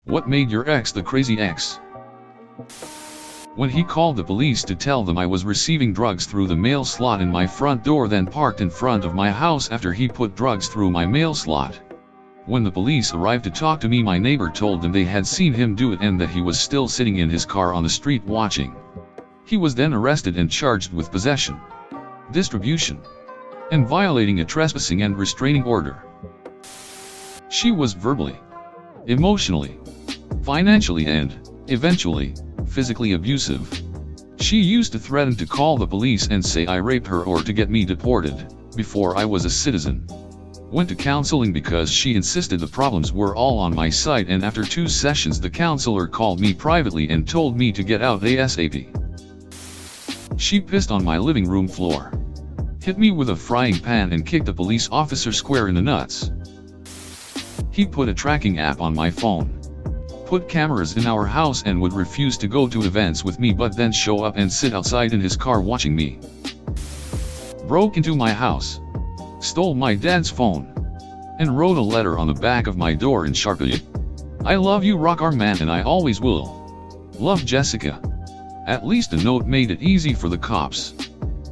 What made your ex the crazy ex? When he called the police to tell them I was receiving drugs through the mail slot in my front door, then parked in front of my house after he put drugs through my mail slot. When the police arrived to talk to me, my neighbor told them they had seen him do it and that he was still sitting in his car on the street watching. He was then arrested and charged with possession, distribution, and violating a trespassing and restraining order. She was verbally, emotionally, financially and, eventually, physically abusive. She used to threaten to call the police and say I raped her or to get me deported, before I was a citizen. Went to counseling because she insisted the problems were all on my side, and after 2 sessions the counselor called me privately and told me to get out ASAP. She pissed on my living room floor, hit me with a frying pan and kicked a police officer square in the nuts. He put a tracking app on my phone, put cameras in our house, and would refuse to go to events with me but then show up and sit outside in his car watching me. Broke into my house, stole my dad's phone, and wrote a letter on the back of my door in Sharpie. I love you, rocker man, and I always will. Love, Jessica. At least a note made it easy for the cops.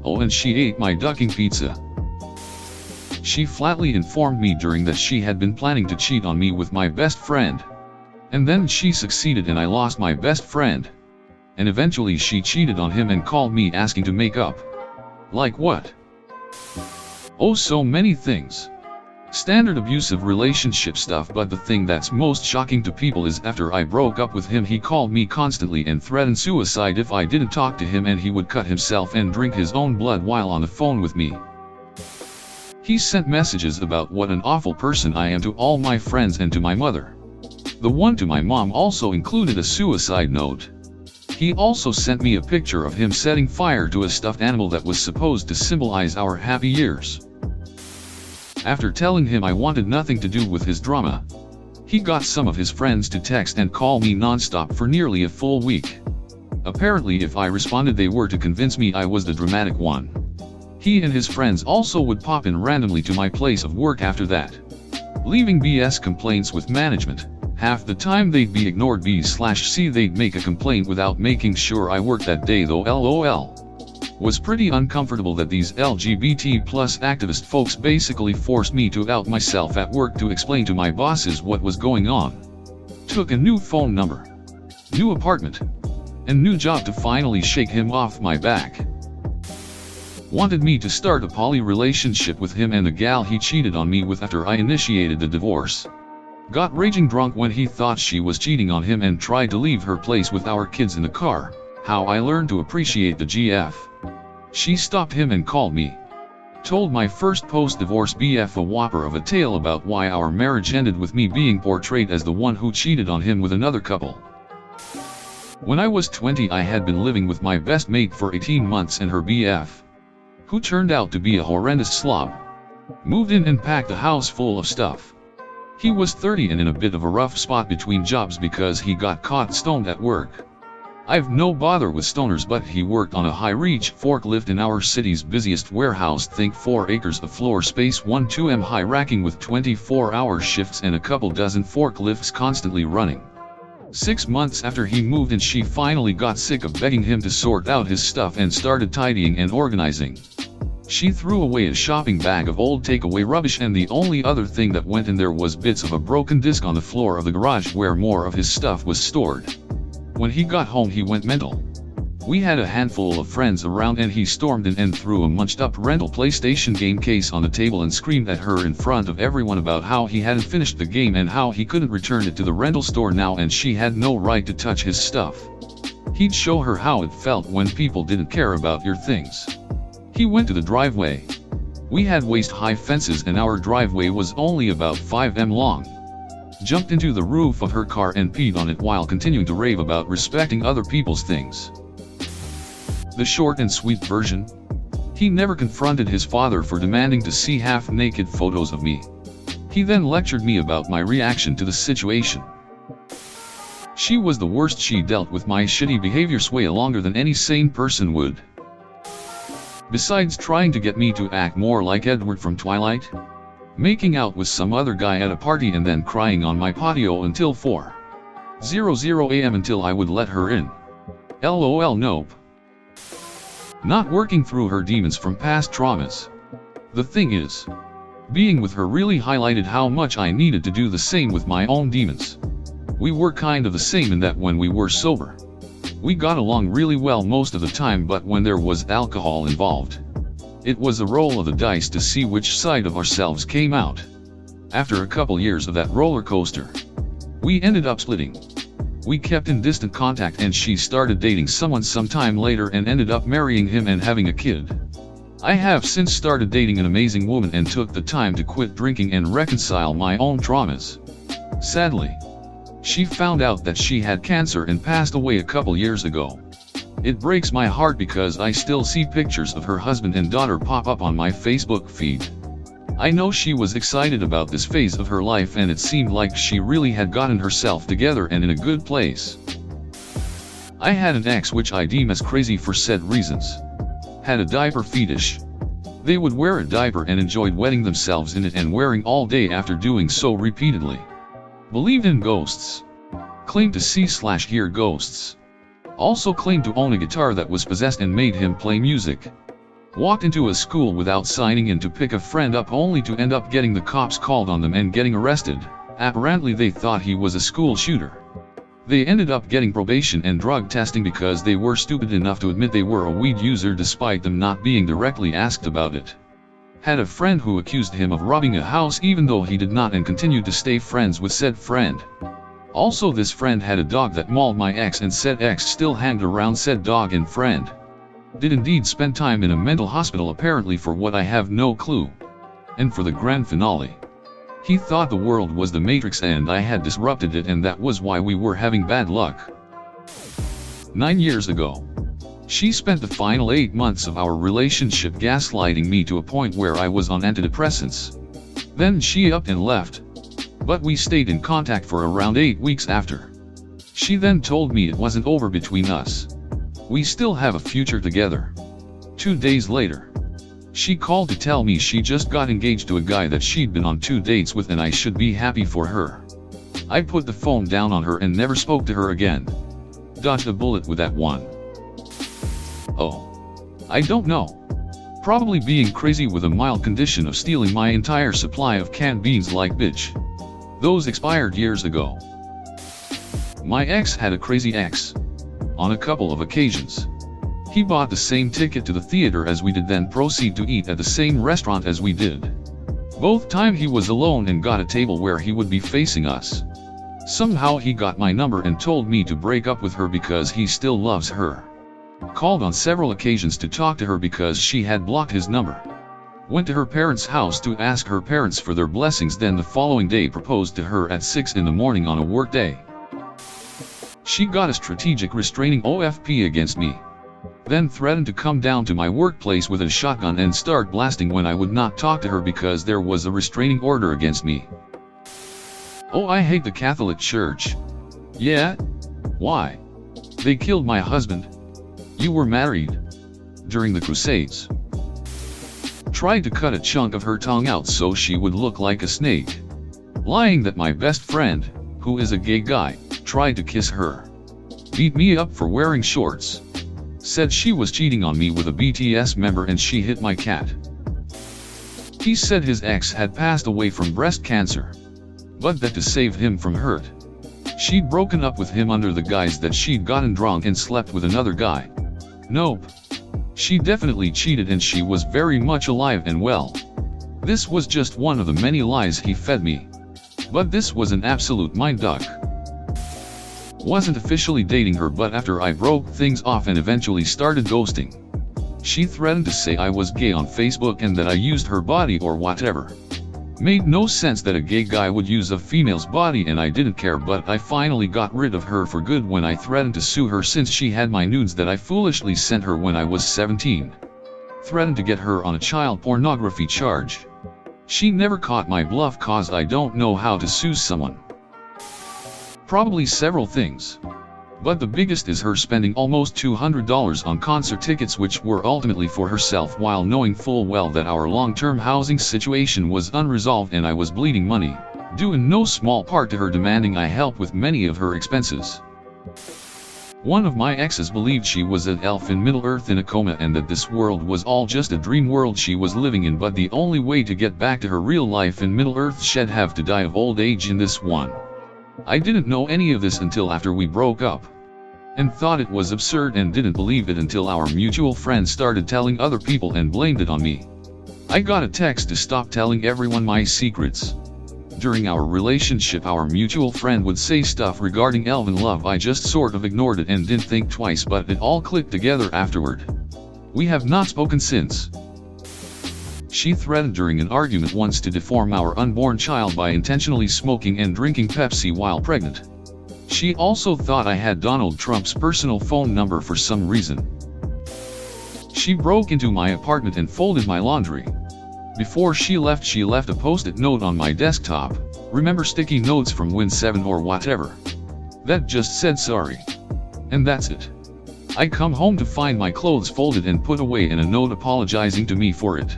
Oh, and she ate my ducking pizza. She flatly informed me during that she had been planning to cheat on me with my best friend. And then she succeeded and I lost my best friend. And eventually she cheated on him and called me asking to make up. Like what? Oh, so many things. Standard abusive relationship stuff, but the thing that's most shocking to people is after I broke up with him he called me constantly and threatened suicide if I didn't talk to him, and he would cut himself and drink his own blood while on the phone with me. He sent messages about what an awful person I am to all my friends and to my mother. The one to my mom also included a suicide note. He also sent me a picture of him setting fire to a stuffed animal that was supposed to symbolize our happy years. After telling him I wanted nothing to do with his drama, he got some of his friends to text and call me non-stop for nearly a full week. Apparently if I responded they were to convince me I was the dramatic one. He and his friends also would pop in randomly to my place of work after that, leaving BS complaints with management. Half the time they'd be ignored. B/C they'd make a complaint without making sure I worked that day though. LOL. Was pretty uncomfortable that these LGBT plus activist folks basically forced me to out myself at work to explain to my bosses what was going on. Took a new phone number, new apartment, and new job to finally shake him off my back. Wanted me to start a poly relationship with him and the gal he cheated on me with after I initiated the divorce. Got raging drunk when he thought she was cheating on him and tried to leave her place with our kids in the car. How I learned to appreciate the GF. She stopped him and called me. Told my first post-divorce BF a whopper of a tale about why our marriage ended with me being portrayed as the one who cheated on him with another couple. When I was 20 I had been living with my best mate for 18 months and her BF, who turned out to be a horrendous slob, moved in and packed a house full of stuff. He was 30 and in a bit of a rough spot between jobs because he got caught stoned at work. I've no bother with stoners, but he worked on a high-reach forklift in our city's busiest warehouse. Think 4 acres of floor space, 1-2 m high racking with 24-hour shifts and a couple dozen forklifts constantly running. 6 months after he moved in she finally got sick of begging him to sort out his stuff and started tidying and organizing. She threw away a shopping bag of old takeaway rubbish, and the only other thing that went in there was bits of a broken disc on the floor of the garage where more of his stuff was stored. When he got home he went mental. We had a handful of friends around and he stormed in and threw a munched up rental PlayStation game case on the table and screamed at her in front of everyone about how he hadn't finished the game and how he couldn't return it to the rental store now and she had no right to touch his stuff. He'd show her how it felt when people didn't care about your things. He went to the driveway. We had waist-high fences and our driveway was only about 5 m long. Jumped into the roof of her car and peed on it while continuing to rave about respecting other people's things. The short and sweet version? He never confronted his father for demanding to see half-naked photos of me. He then lectured me about my reaction to the situation. She was the worst. She dealt with my shitty behavior way longer than any sane person would. Besides trying to get me to act more like Edward from Twilight, making out with some other guy at a party and then crying on my patio until 4 00 AM until I would let her in. LOL nope. Not working through her demons from past traumas. The thing is, being with her really highlighted how much I needed to do the same with my own demons. We were kind of the same in that when we were sober, we got along really well most of the time, but when there was alcohol involved, it was a roll of the dice to see which side of ourselves came out. After a couple years of that roller coaster, we ended up splitting. We kept in distant contact and she started dating someone sometime later and ended up marrying him and having a kid. I have since started dating an amazing woman and took the time to quit drinking and reconcile my own traumas. Sadly, she found out that she had cancer and passed away a couple years ago. It breaks my heart because I still see pictures of her husband and daughter pop up on my Facebook feed. I know she was excited about this phase of her life and it seemed like she really had gotten herself together and in a good place. I had an ex which I deem as crazy for said reasons. Had a diaper fetish. They would wear a diaper and enjoyed wetting themselves in it and wearing all day after doing so repeatedly. Believed in ghosts. Claimed to see/hear ghosts. Also claimed to own a guitar that was possessed and made him play music. Walked into a school without signing in to pick a friend up only to end up getting the cops called on them and getting arrested. Apparently they thought he was a school shooter. They ended up getting probation and drug testing because they were stupid enough to admit they were a weed user despite them not being directly asked about it. Had a friend who accused him of robbing a house even though he did not and continued to stay friends with said friend. Also this friend had a dog that mauled my ex and said ex still hanged around said dog and friend. Did indeed spend time in a mental hospital apparently for what I have no clue. And for the grand finale, he thought the world was the Matrix and I had disrupted it and that was why we were having bad luck. 9 years ago, she spent the final 8 months of our relationship gaslighting me to a point where I was on antidepressants. Then she upped and left. But we stayed in contact for around 8 weeks after. She then told me it wasn't over between us. We still have a future together. 2 days later, she called to tell me she just got engaged to a guy that she'd been on 2 dates with and I should be happy for her. I put the phone down on her and never spoke to her again. Dodged a bullet with that one. Oh, I don't know. Probably being crazy with a mild condition of stealing my entire supply of canned beans like bitch. Those expired years ago. My ex had a crazy ex. On a couple of occasions. He bought the same ticket to the theater as we did, then proceed to eat at the same restaurant as we did. Both time he was alone and got a table where he would be facing us. Somehow he got my number and told me to break up with her because he still loves her. Called on several occasions to talk to her because she had blocked his number. Went to her parents' house to ask her parents for their blessings, then the following day proposed to her at 6 in the morning on a work day. She got a strategic restraining OFP against me. Then threatened to come down to my workplace with a shotgun and start blasting when I would not talk to her because there was a restraining order against me. Oh, I hate the Catholic Church. Yeah? Why? They killed my husband. You were married. During the Crusades. Tried to cut a chunk of her tongue out so she would look like a snake. Lying that my best friend, who is a gay guy, tried to kiss her. Beat me up for wearing shorts. Said she was cheating on me with a BTS member and she hit my cat. He said his ex had passed away from breast cancer. But that to save him from hurt, she'd broken up with him under the guise that she'd gotten drunk and slept with another guy. Nope. She definitely cheated and she was very much alive and well. This was just one of the many lies he fed me. But this was an absolute mind duck. Wasn't officially dating her, but after I broke things off and eventually started ghosting, she threatened to say I was gay on Facebook and that I used her body or whatever. Made no sense that a gay guy would use a female's body and I didn't care, but I finally got rid of her for good when I threatened to sue her since she had my nudes that I foolishly sent her when I was 17. Threatened to get her on a child pornography charge. She never caught my bluff cause I don't know how to sue someone. Probably several things. But the biggest is her spending almost $200 on concert tickets which were ultimately for herself while knowing full well that our long-term housing situation was unresolved and I was bleeding money. due in no small part to her demanding I help with many of her expenses. One of my exes believed she was an elf in Middle-earth in a coma and that this world was all just a dream world she was living in, but the only way to get back to her real life in Middle-earth she'd have to die of old age in this one. I didn't know any of this until after we broke up, and thought it was absurd and didn't believe it until our mutual friend started telling other people and blamed it on me. I got a text to stop telling everyone my secrets. During our relationship, our mutual friend would say stuff regarding elven love. I just sort of ignored it and didn't think twice, but it all clicked together afterward. We have not spoken since. She threatened during an argument once to deform our unborn child by intentionally smoking and drinking Pepsi while pregnant. She also thought I had Donald Trump's personal phone number for some reason. She broke into my apartment and folded my laundry. Before she left a post-it note on my desktop. Remember sticky notes from Win 7 or whatever? That just said sorry. And that's it. I come home to find my clothes folded and put away and a note apologizing to me for it.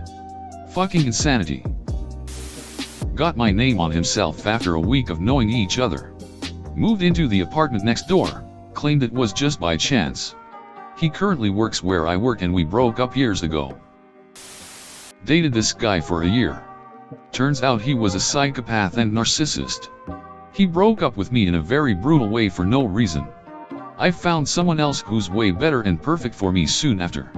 Fucking insanity. Got my name on himself after a week of knowing each other. Moved into the apartment next door, claimed it was just by chance. He currently works where I work and we broke up years ago. Dated this guy for a year. Turns out he was a psychopath and narcissist. He broke up with me in a very brutal way for no reason. I found someone else who's way better and perfect for me soon after.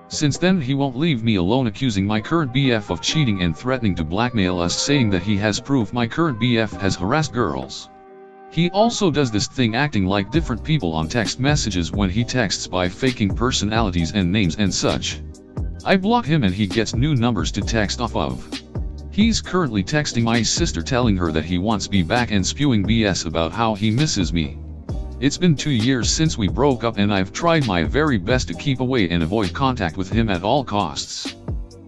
Since then he won't leave me alone, accusing my current BF of cheating and threatening to blackmail us, saying that he has proof my current BF has harassed girls. He also does this thing acting like different people on text messages when he texts by faking personalities and names and such. I block him and he gets new numbers to text off of. He's currently texting my sister telling her that he wants me back and spewing BS about how he misses me. It's been 2 years since we broke up and I've tried my very best to keep away and avoid contact with him at all costs.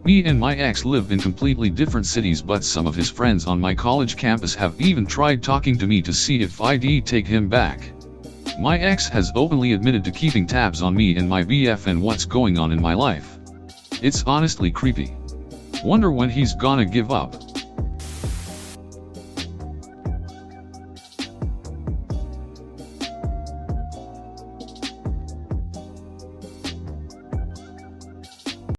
Me and my ex live in completely different cities, but some of his friends on my college campus have even tried talking to me to see if I'd take him back. My ex has openly admitted to keeping tabs on me and my BF and what's going on in my life. It's honestly creepy. Wonder when he's gonna give up.